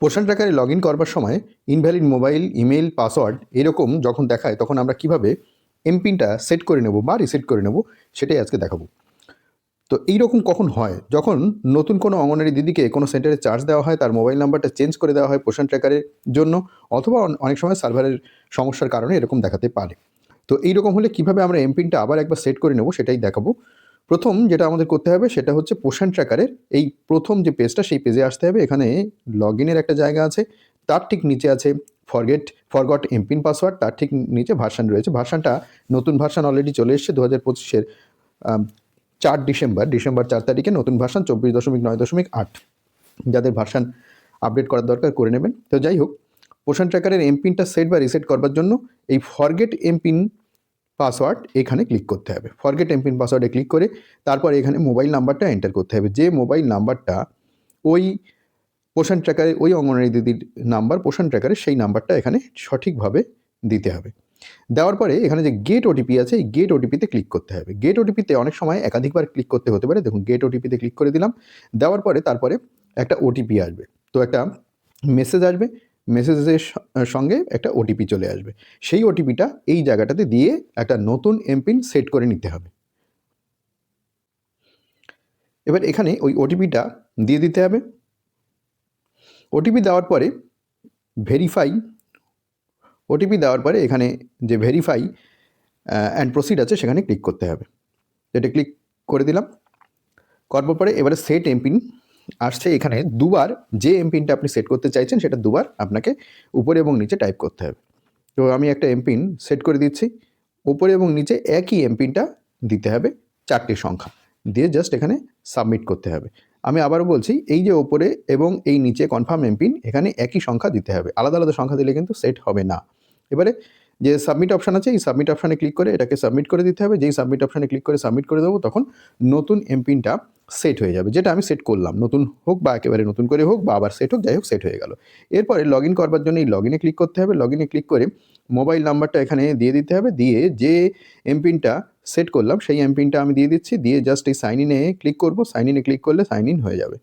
পোষণ ট্র্যাকারে log in করবার সময় ইনভ্যালিড মোবাইল, ইমেল, পাসওয়ার্ড এরকম যখন দেখায় তখন আমরা কিভাবে এমপিনটা সেট করে নেব বা রিসেট করে নেব সেটাই আজকে দেখাবো। তো এইরকম কখন হয়? যখন নতুন কোনো অঙ্গনওয়াড়ি দিদিকে কোনো সেন্টারে চার্জ দেওয়া হয়, তার মোবাইল নাম্বারটা চেঞ্জ করে দেওয়া হয় পোষণ ট্র্যাকারের জন্য, অথবা অনেক সময় সার্ভারের সমস্যার কারণে এরকম দেখাতে পারে। তো এইরকম হলে কিভাবে আমরা এমপিনটা আবার একবার সেট করে নেব সেটাই দেখাবো। প্রথম যেটা আমাদের করতে হবে সেটা হচ্ছে পোষণ ট্র্যাকারের এই প্রথম যে পেজটা সেই পেজে আসতে হবে। এখানে লগ ইনের একটা জায়গা আছে, তার ঠিক নিচে আছে ফরগট এমপিন পাসওয়ার্ড, তার ঠিক নিচে ভার্সান রয়েছে। ভার্সানটা নতুন ভার্সান অলরেডি চলে এসছে 2025-এর 4 ডিসেম্বর 4 তারিখে নতুন ভার্সান 24.9.8। যাদের ভার্সান আপডেট করার দরকার করে নেবেন। তো যাই হোক, পোষণ ট্র্যাকারের এমপিনটা সেট বা রিসেট করবার জন্য এই ফরগেট এমপিন পাসওয়ার্ড এখানে ক্লিক করতে হবে। ফরগেট এমপিন পাসওয়ার্ডে ক্লিক করে তারপর এখানে মোবাইল নাম্বারটা এন্টার করতে হবে। যে মোবাইল নাম্বারটা ওই পোষণ ট্র্যাকারে, ওই অঙ্গনওয়াড়ি দিদির নাম্বার পোষণ ট্র্যাকারে, সেই নাম্বারটা এখানে সঠিকভাবে দিতে হবে। দেওয়ার পরে এখানে যে গেট ওটিপি আছে, এই গেট ওটিপিতে ক্লিক করতে হবে। গেট ওটিপিতে অনেক সময় একাধিকবার ক্লিক করতে হতে পারে। দেখুন, গেট ওটিপিতে ক্লিক করে দিলাম। দেওয়ার পরে তারপরে একটা ওটিপি আসবে। তো একটা মেসেজ আসবে, মেসেজের সঙ্গে একটা ওটিপি চলে আসবে। সেই ওটিপিটা এই জায়গাটাতে দিয়ে একটা নতুন এমপিন সেট করে নিতে হবে। এবার এখানে ওই ওটিপিটা দিয়ে দিতে হবে। ওটিপি দেওয়ার পরে ওটিপি দেওয়ার পরে এখানে যে ভেরিফাই অ্যান্ড প্রসিড আছে সেখানে ক্লিক করতে হবে। এটা ক্লিক করে দিলাম। করার পরে এবারে সেট এমপিন আসছে। এখানে দুবার যে এমপিনটা আপনি সেট করতে চাইছেন সেটা দুবার আপনাকে উপরে এবং নিচে টাইপ করতে হবে। তো আমি একটা এমপিন সেট করে দিচ্ছি। উপরে এবং নিচে একই এমপিনটা দিতে হবে, 4টি সংখ্যা দিয়ে জাস্ট এখানে সাবমিট করতে হবে। আমি আবারও বলছি, এই যে ওপরে এবং এই নিচে কনফার্ম এমপিন, এখানে একই সংখ্যা দিতে হবে। আলাদা আলাদা সংখ্যা দিলে কিন্তু সেট হবে না। এবারে যে সাবমিট অপশান আছে, এই সাবমিট অপশানে ক্লিক করে এটাকে সাবমিট করে দিতে হবে। যেই সাবমিট অপশানে ক্লিক করে সাবমিট করে দেবো, তখন নতুন এমপিনটা সেট হয়ে যাবে, যেটা আমি সেট করলাম। নতুন হোক বা একেবারে নতুন করে হোক বা আবার সেট হোক, যাই হোক সেট হয়ে গেল। এরপরে লগ ইন করবার জন্য এই লগ ইনে ক্লিক করতে হবে। লগ ইনে ক্লিক করে মোবাইল নাম্বারটা এখানে দিয়ে দিতে হবে। দিয়ে যে এমপিনটা সেট করলাম সেই এমপিনটা আমি দিয়ে দিচ্ছি। দিয়ে জাস্ট এই সাইন ইনে ক্লিক করব। সাইন ইনে ক্লিক করলে সাইন ইন হয়ে যাবে।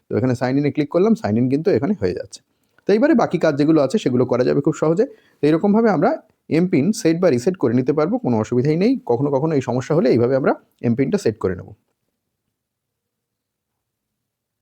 তো এখানে সাইন ইনে ক্লিক করলাম, সাইন ইন কিন্তু এখানে হয়ে যাচ্ছে। তো এইবারে বাকি কাজ যেগুলো আছে সেগুলো করা যাবে খুব সহজে। তো এইরকমভাবে আমরা এমপিন সেট বা রিসেট করে নিতে পারবো, কোনো অসুবিধাই নেই। কখনো কখনো এই সমস্যা হলে এইভাবে আমরা এমপিনটা সেট করে নেব।